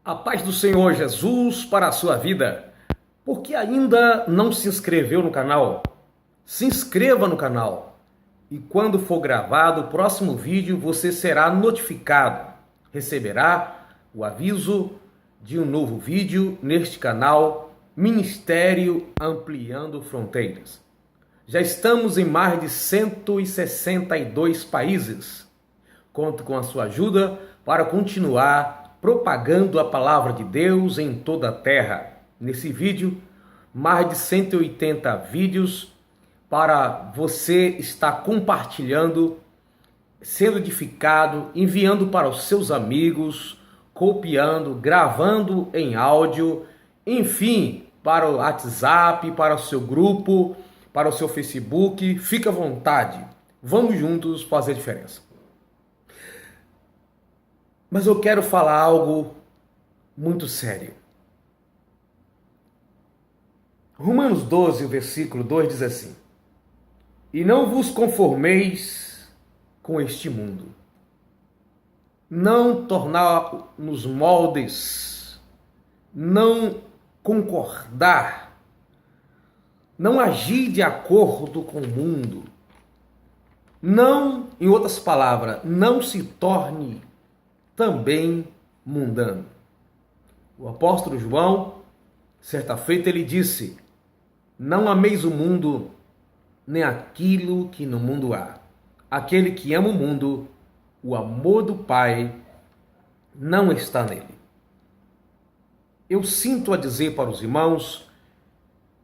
A paz do Senhor Jesus para a sua vida. Por que ainda não se inscreveu no canal? Se inscreva no canal. E quando for gravado o próximo vídeo, você será notificado. Receberá o aviso de um novo vídeo neste canal Ministério Ampliando Fronteiras. Já estamos em mais de 162 países. Conto com a sua ajuda para continuar propagando a palavra de Deus em toda a terra. Nesse vídeo, mais de 180 vídeos para você estar compartilhando, sendo edificado, enviando para os seus amigos, copiando, gravando em áudio, enfim, para o WhatsApp, para o seu grupo, para o seu Facebook. Fique à vontade. Vamos juntos fazer diferença. Mas eu quero falar algo muito sério. Romanos 12, o versículo 2 diz assim: E não vos conformeis com este mundo. Não tornar nos moldes, não concordar, não agir de acordo com o mundo. Não, em outras palavras, não se torne também mundano. O apóstolo João, certa feita, ele disse: Não ameis o mundo, nem aquilo que no mundo há. Aquele que ama o mundo, o amor do Pai não está nele. Eu sinto a dizer para os irmãos,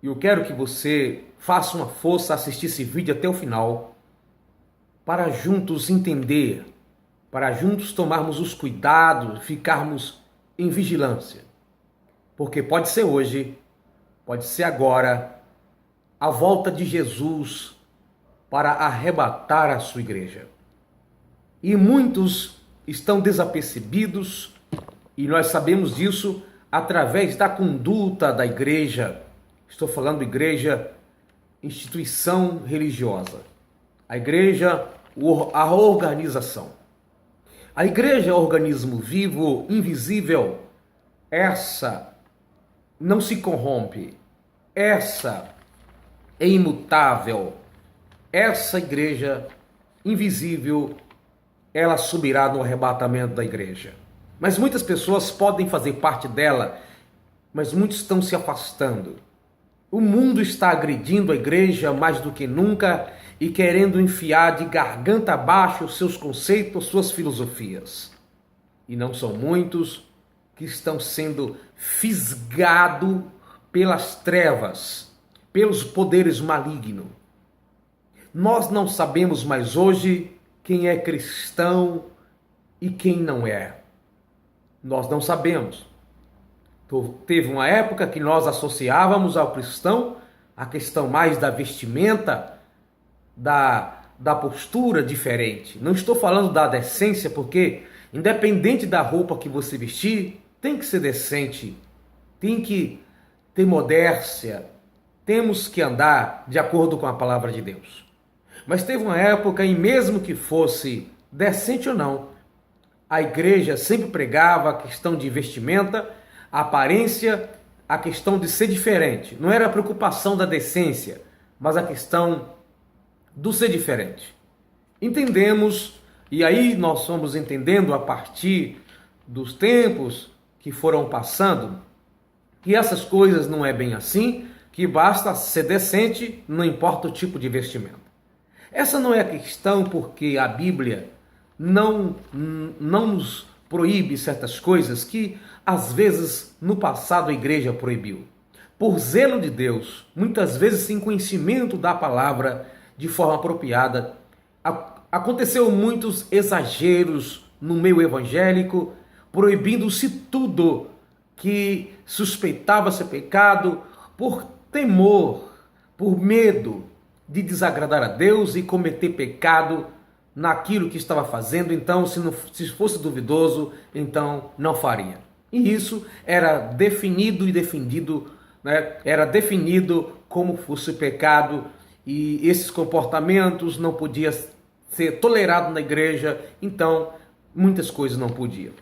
e eu quero que você faça uma força, assistir esse vídeo até o final, para juntos entender, para juntos tomarmos os cuidados, ficarmos em vigilância. Porque pode ser hoje, pode ser agora, a volta de Jesus para arrebatar a sua igreja. E muitos estão desapercebidos, e nós sabemos disso através da conduta da igreja. Estou falando igreja, instituição religiosa. A igreja, a organização. A igreja é um organismo vivo, invisível. Essa não se corrompe. Essa é imutável. Essa igreja invisível, ela subirá no arrebatamento da igreja. Mas muitas pessoas podem fazer parte dela, mas muitos estão se afastando. O mundo está agredindo a igreja mais do que nunca e querendo enfiar de garganta abaixo seus conceitos, suas filosofias. E não são muitos que estão sendo fisgados pelas trevas, pelos poderes malignos. Nós não sabemos mais hoje quem é cristão e quem não é. Nós não sabemos. Teve uma época que nós associávamos ao cristão a questão mais da vestimenta, da postura diferente. Não estou falando da decência, porque independente da roupa que você vestir, tem que ser decente, tem que ter modéstia, temos que andar de acordo com a palavra de Deus. Mas teve uma época, e mesmo que fosse decente ou não, a igreja sempre pregava a questão de vestimenta, a aparência, a questão de ser diferente. Não era a preocupação da decência, mas a questão do ser diferente. Entendemos, e aí nós fomos entendendo a partir dos tempos que foram passando, que essas coisas não é bem assim, que basta ser decente, não importa o tipo de vestimento. Essa não é a questão, porque a Bíblia não nos proíbe certas coisas que às vezes no passado a igreja proibiu. Por zelo de Deus, muitas vezes sem conhecimento da palavra de forma apropriada, aconteceu muitos exageros no meio evangélico, proibindo-se tudo que suspeitava ser pecado, por temor, por medo de desagradar a Deus e cometer pecado naquilo que estava fazendo. Então, se fosse duvidoso, então não faria. E isso era definido e defendido, né? Era definido como fosse pecado, e esses comportamentos não podiam ser tolerados na igreja, então muitas coisas não podiam.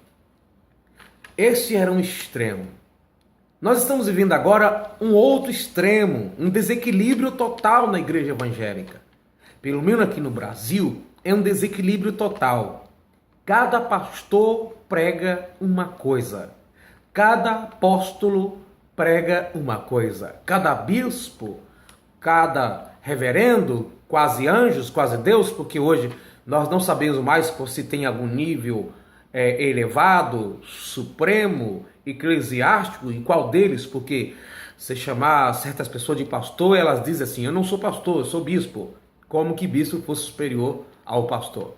Este era um extremo. Nós estamos vivendo agora um outro extremo, um desequilíbrio total na igreja evangélica. Pelo menos aqui no Brasil, é um desequilíbrio total. Cada pastor prega uma coisa. Cada apóstolo prega uma coisa. Cada bispo, cada reverendo, quase anjos, quase Deus, porque hoje nós não sabemos mais se tem algum nível elevado, supremo, eclesiástico, e qual deles, porque se chamar certas pessoas de pastor, elas dizem assim, eu não sou pastor, eu sou bispo, como que bispo fosse superior ao pastor.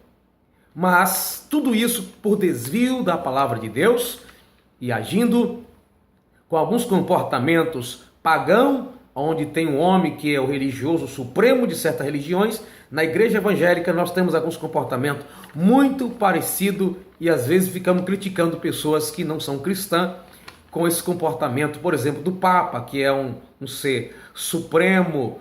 Mas tudo isso por desvio da palavra de Deus e agindo com alguns comportamentos pagãos, onde tem um homem que é o religioso supremo de certas religiões. Na igreja evangélica nós temos alguns comportamentos muito parecidos e às vezes ficamos criticando pessoas que não são cristãs com esse comportamento, por exemplo, do Papa, que é um ser supremo,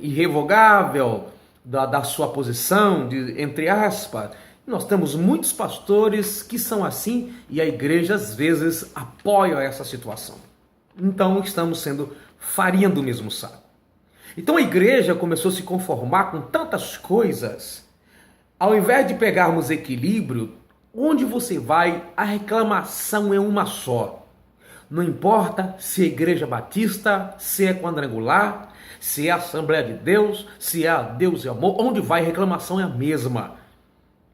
irrevogável da sua posição, entre aspas. Nós temos muitos pastores que são assim e a igreja às vezes apoia essa situação. Então estamos sendo farinha do mesmo saco. Então a igreja começou a se conformar com tantas coisas. Ao invés de pegarmos equilíbrio, onde você vai, a reclamação é uma só. Não importa se é igreja batista, se é quadrangular, se é Assembleia de Deus, se é a Deus e Amor, onde vai a reclamação é a mesma.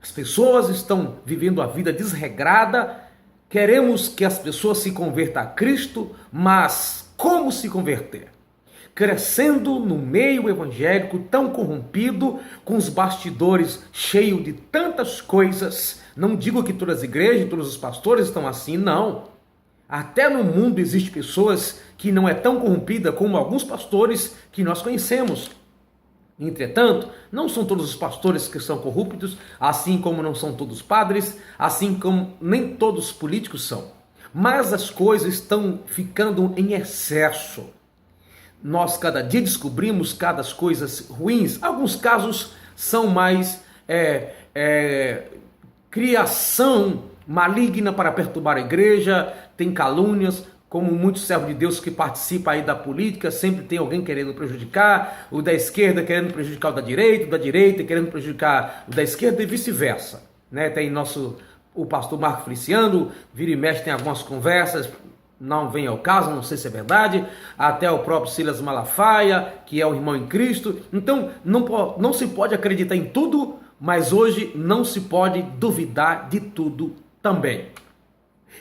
As pessoas estão vivendo a vida desregrada. Queremos que as pessoas se convertam a Cristo, mas como se converter? Crescendo no meio evangélico tão corrompido, com os bastidores cheios de tantas coisas. Não digo que todas as igrejas, todos os pastores estão assim, não. Até no mundo existem pessoas que não é tão corrompida como alguns pastores que nós conhecemos. Entretanto, não são todos os pastores que são corruptos, assim como não são todos os padres, assim como nem todos os políticos são. Mas as coisas estão ficando em excesso. Nós cada dia descobrimos cada coisas ruins. Alguns casos são mais criação maligna para perturbar a igreja, tem calúnias, como muitos servos de Deus que participam aí da política, sempre tem alguém querendo prejudicar, o da esquerda querendo prejudicar o da direita querendo prejudicar o da esquerda e vice-versa. Tem o pastor Marco Feliciano, vira e mexe, tem algumas conversas, não vem ao caso, não sei se é verdade, até o próprio Silas Malafaia, que é um irmão em Cristo. Então, não se pode acreditar em tudo, mas hoje não se pode duvidar de tudo também.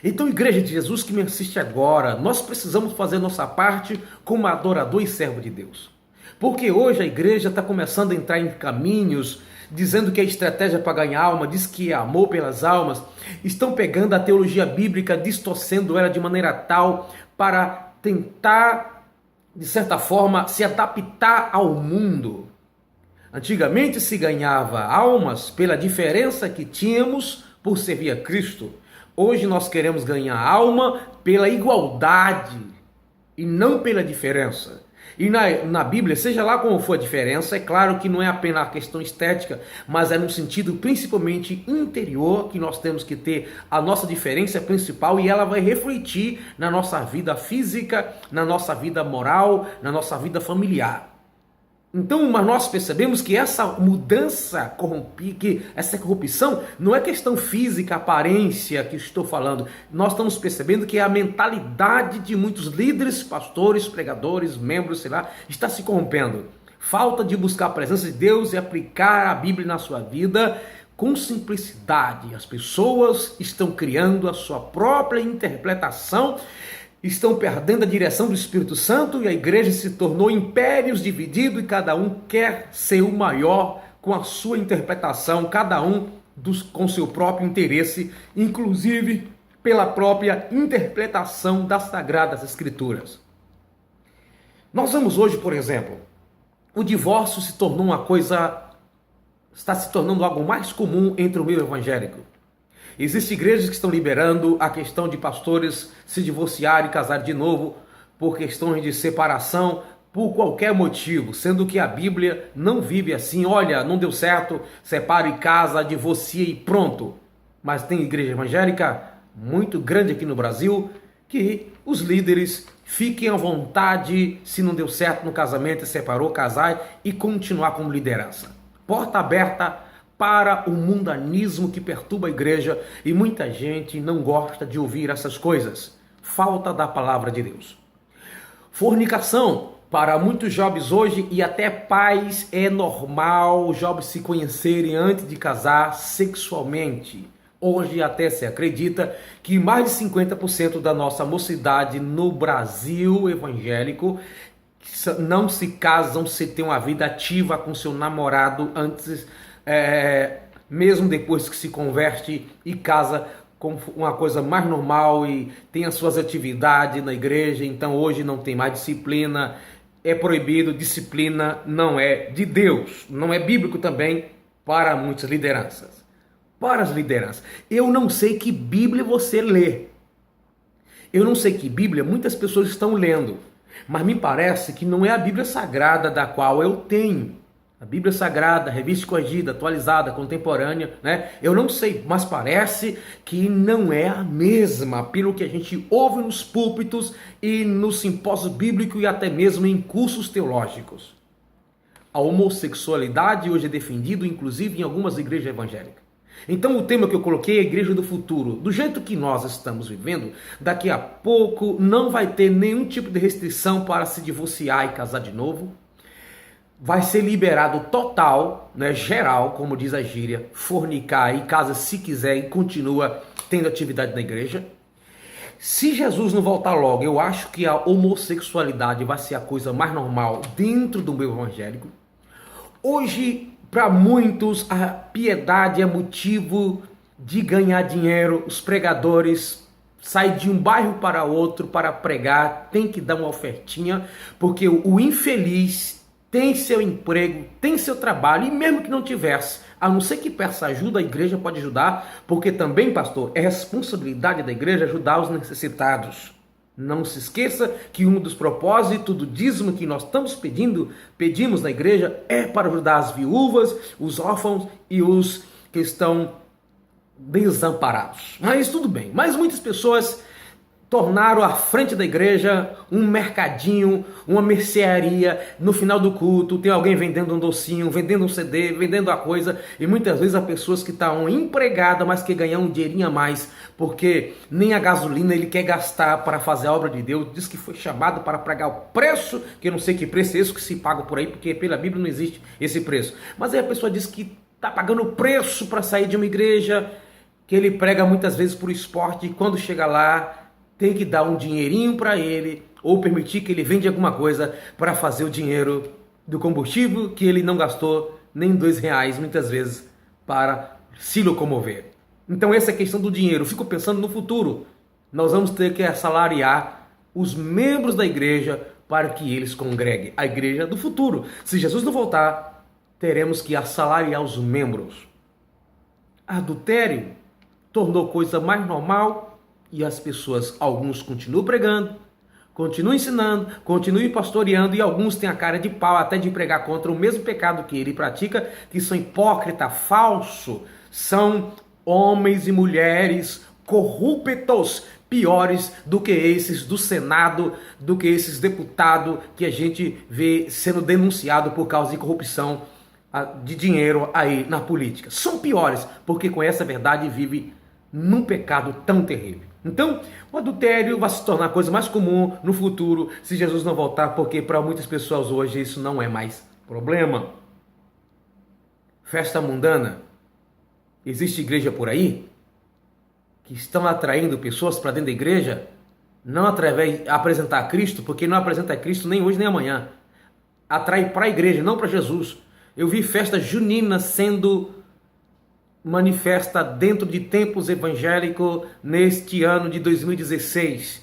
Então, Igreja de Jesus que me assiste agora, nós precisamos fazer nossa parte como adorador e servo de Deus. Porque hoje a igreja está começando a entrar em caminhos, dizendo que a estratégia para ganhar alma, diz que é amor pelas almas, estão pegando a teologia bíblica, distorcendo ela de maneira tal para tentar, de certa forma, se adaptar ao mundo. Antigamente se ganhava almas pela diferença que tínhamos por servir a Cristo. Hoje nós queremos ganhar alma pela igualdade e não pela diferença. E na Bíblia, seja lá como for a diferença, é claro que não é apenas a questão estética, mas é no sentido principalmente interior que nós temos que ter a nossa diferença principal e ela vai refletir na nossa vida física, na nossa vida moral, na nossa vida familiar. Então, mas nós percebemos que essa mudança, essa corrupção, não é questão física, aparência que estou falando. Nós estamos percebendo que a mentalidade de muitos líderes, pastores, pregadores, membros, sei lá, está se corrompendo. Falta de buscar a presença de Deus e aplicar a Bíblia na sua vida com simplicidade. As pessoas estão criando a sua própria interpretação, estão perdendo a direção do Espírito Santo e a igreja se tornou impérios divididos e cada um quer ser o maior com a sua interpretação, cada um com seu próprio interesse, inclusive pela própria interpretação das Sagradas Escrituras. Nós vemos hoje, por exemplo, o divórcio está se tornando algo mais comum entre o meio evangélico. Existem igrejas que estão liberando a questão de pastores se divorciarem e casar de novo por questões de separação, por qualquer motivo, sendo que a Bíblia não vive assim. Olha, não deu certo, separa e casa, divorcia e pronto. Mas tem igreja evangélica muito grande aqui no Brasil, que os líderes fiquem à vontade, se não deu certo no casamento, separou, casar e continuar como liderança. Porta aberta para o mundanismo que perturba a igreja e muita gente não gosta de ouvir essas coisas. Falta da palavra de Deus. Fornicação. Para muitos jovens hoje e até pais é normal os jovens se conhecerem antes de casar sexualmente. Hoje até se acredita que mais de 50% da nossa mocidade no Brasil evangélico não se casam se tem uma vida ativa com seu namorado antes, mesmo depois que se converte e casa com uma coisa mais normal e tem as suas atividades na igreja. Então hoje não tem mais disciplina, é proibido, disciplina não é de Deus, não é bíblico também para muitas lideranças. Para as lideranças, eu não sei que Bíblia você lê, eu não sei que Bíblia muitas pessoas estão lendo, mas me parece que não é a Bíblia Sagrada da qual eu tenho. A Bíblia Sagrada, revista corrigida, atualizada, contemporânea, né? Eu não sei, mas parece que não é a mesma, pelo que a gente ouve nos púlpitos e nos simpósios bíblicos e até mesmo em cursos teológicos. A homossexualidade hoje é defendido, inclusive, em algumas igrejas evangélicas. Então o tema que eu coloquei é a igreja do futuro. Do jeito que nós estamos vivendo, daqui a pouco não vai ter nenhum tipo de restrição para se divorciar e casar de novo. Vai ser liberado total, né, geral, como diz a gíria, fornicar e casa se quiser e continua tendo atividade na igreja. Se Jesus não voltar logo, eu acho que a homossexualidade vai ser a coisa mais normal dentro do meio evangélico. Hoje, para muitos, a piedade é motivo de ganhar dinheiro. Os pregadores saem de um bairro para outro para pregar, tem que dar uma ofertinha, porque o infeliz tem seu emprego, tem seu trabalho, e mesmo que não tivesse, a não ser que peça ajuda, a igreja pode ajudar, porque também, pastor, é responsabilidade da igreja ajudar os necessitados. Não se esqueça que um dos propósitos do dízimo que nós estamos pedimos na igreja é para ajudar as viúvas, os órfãos e os que estão desamparados. Mas tudo bem, mas muitas pessoas tornaram a frente da igreja um mercadinho, uma mercearia. No final do culto tem alguém vendendo um docinho, vendendo um CD, vendendo a coisa, e muitas vezes há pessoas que estão empregadas, mas que ganham um dinheirinho a mais, porque nem a gasolina ele quer gastar para fazer a obra de Deus. Diz que foi chamado para pagar o preço, que eu não sei que preço é esse que se paga por aí, porque pela Bíblia não existe esse preço. Mas aí a pessoa diz que está pagando o preço para sair de uma igreja, que ele prega muitas vezes por esporte, e quando chega lá tem que dar um dinheirinho para ele, ou permitir que ele vende alguma coisa para fazer o dinheiro do combustível, que ele não gastou nem R$2, muitas vezes, para se locomover. Então essa é a questão do dinheiro. Eu fico pensando no futuro. Nós vamos ter que assalariar os membros da igreja para que eles congreguem. A igreja do futuro. Se Jesus não voltar, teremos que assalariar os membros. Adultério tornou coisa mais normal, e as pessoas, alguns continuam pregando, continuam ensinando, continuam pastoreando, e alguns têm a cara de pau até de pregar contra o mesmo pecado que ele pratica, que são hipócritas, falsos, são homens e mulheres corruptos, piores do que esses do Senado, do que esses deputados que a gente vê sendo denunciado por causa de corrupção de dinheiro aí na política. São piores, porque com essa verdade vive num pecado tão terrível. Então, o adultério vai se tornar a coisa mais comum no futuro, se Jesus não voltar, porque para muitas pessoas hoje isso não é mais problema. Festa mundana. Existe igreja por aí que estão atraindo pessoas para dentro da igreja, não através de apresentar a Cristo, porque não apresenta a Cristo nem hoje nem amanhã. Atrai para a igreja, não para Jesus. Eu vi festas juninas sendo manifesta dentro de templos evangélicos neste ano de 2016.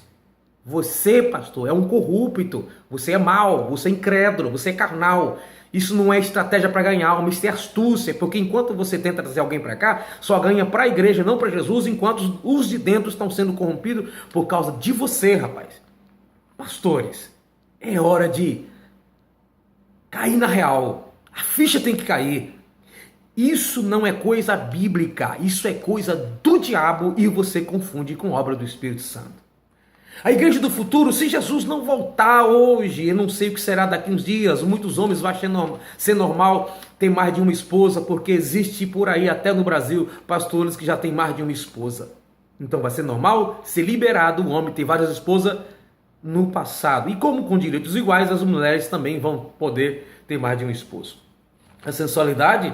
Você, pastor, é um corrupto, você é mau, você é incrédulo, você é carnal. Isso não é estratégia para ganhar alma, isso é astúcia, porque enquanto você tenta trazer alguém para cá, só ganha para a igreja, não para Jesus, enquanto os de dentro estão sendo corrompidos por causa de você, rapaz. Pastores, é hora de cair na real. A ficha tem que cair. Isso não é coisa bíblica, isso é coisa do diabo e você confunde com obra do Espírito Santo. A igreja do futuro, se Jesus não voltar hoje, eu não sei o que será daqui uns dias, muitos homens vão ser normal ter mais de uma esposa, porque existe por aí, até no Brasil, pastores que já têm mais de uma esposa. Então vai ser normal ser liberado o homem ter várias esposas no passado. E como com direitos iguais, as mulheres também vão poder ter mais de um esposo. A sensualidade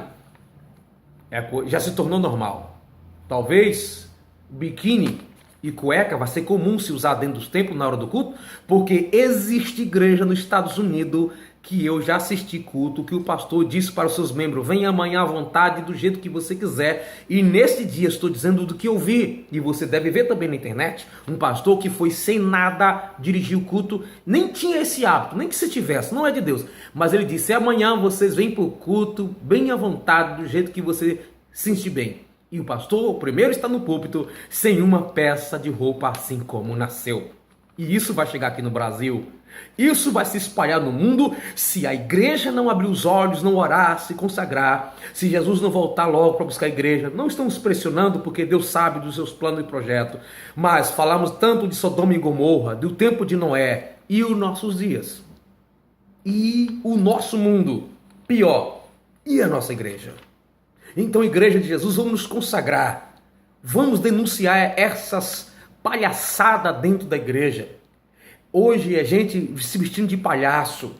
já se tornou normal. Talvez biquíni e cueca vai ser comum se usar dentro dos templos na hora do culto, porque existe igreja nos Estados Unidos que eu já assisti culto, que o pastor disse para os seus membros: venha amanhã à vontade, do jeito que você quiser. E nesse dia estou dizendo do que eu vi, e você deve ver também na internet, um pastor que foi sem nada dirigir o culto, nem tinha esse hábito, nem que se tivesse, não é de Deus, mas ele disse: amanhã vocês vêm para o culto bem à vontade, do jeito que você se sentir bem. E o pastor, o primeiro, está no púlpito sem uma peça de roupa, assim como nasceu. E isso vai chegar aqui no Brasil. Isso vai se espalhar no mundo se a igreja não abrir os olhos, não orar, se consagrar, se Jesus não voltar logo para buscar a igreja. Não estamos pressionando, porque Deus sabe dos seus planos e projetos, mas falamos tanto de Sodoma e Gomorra, do tempo de Noé e os nossos dias. E o nosso mundo, pior, e a nossa igreja? Então, igreja de Jesus, vamos nos consagrar, vamos denunciar essas palhaçadas dentro da igreja. Hoje é gente se vestindo de palhaço,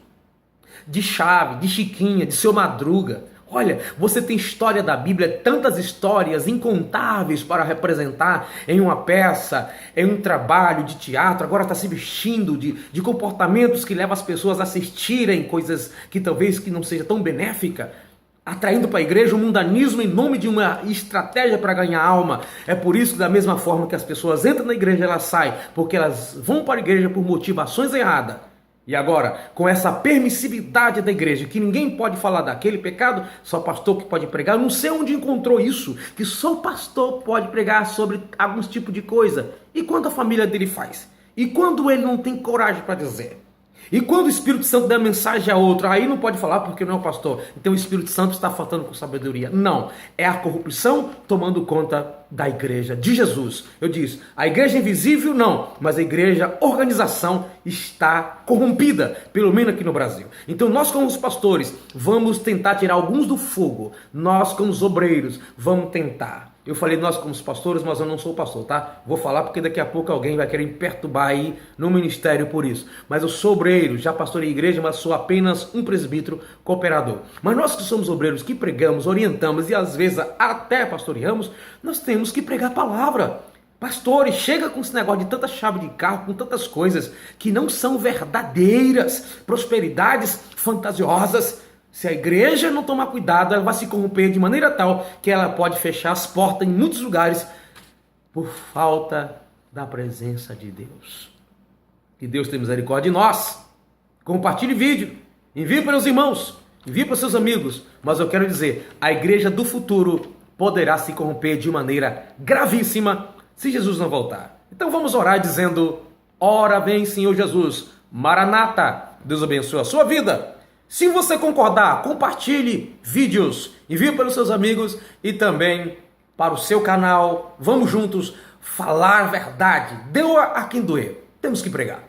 de Chave, de Chiquinha, de Seu Madruga. Olha, você tem história da Bíblia, tantas histórias incontáveis para representar em uma peça, em um trabalho de teatro. Agora está se vestindo de comportamentos que levam as pessoas a assistirem coisas que talvez que não seja tão benéfica, atraindo para a igreja o mundanismo em nome de uma estratégia para ganhar alma. É por isso que, da mesma forma que as pessoas entram na igreja, elas saem, porque elas vão para a igreja por motivações erradas. E agora, com essa permissividade da igreja, que ninguém pode falar daquele pecado, só o pastor que pode pregar. Eu não sei onde encontrou isso, que só o pastor pode pregar sobre alguns tipos de coisa. E quando a família dele faz? E quando ele não tem coragem para dizer? E quando o Espírito Santo dá mensagem a outro, aí não pode falar porque não é o pastor. Então o Espírito Santo está faltando com sabedoria. Não, é a corrupção tomando conta da igreja de Jesus. Eu disse, a igreja invisível não, mas a igreja, organização, está corrompida, pelo menos aqui no Brasil. Então nós como os pastores vamos tentar tirar alguns do fogo. Nós como os obreiros vamos tentar. Eu falei nós como os pastores, mas eu não sou pastor, tá? Vou falar porque daqui a pouco alguém vai querer me perturbar aí no ministério por isso. Mas eu sou obreiro, já pastorei igreja, mas sou apenas um presbítero cooperador. Mas nós que somos obreiros, que pregamos, orientamos e às vezes até pastoreamos, nós temos que pregar a palavra. Pastores, chega com esse negócio de tanta chave de carro, com tantas coisas que não são verdadeiras, prosperidades fantasiosas. Se a igreja não tomar cuidado, ela vai se corromper de maneira tal que ela pode fechar as portas em muitos lugares por falta da presença de Deus. Que Deus tenha misericórdia de nós. Compartilhe o vídeo, envie para os irmãos, envie para os seus amigos. Mas eu quero dizer, a igreja do futuro poderá se corromper de maneira gravíssima se Jesus não voltar. Então vamos orar dizendo: ora vem Senhor Jesus, Maranata. Deus abençoe a sua vida. Se você concordar, compartilhe vídeos, envie para os seus amigos e também para o seu canal. Vamos juntos falar a verdade. Doa a quem doer. Temos que pregar.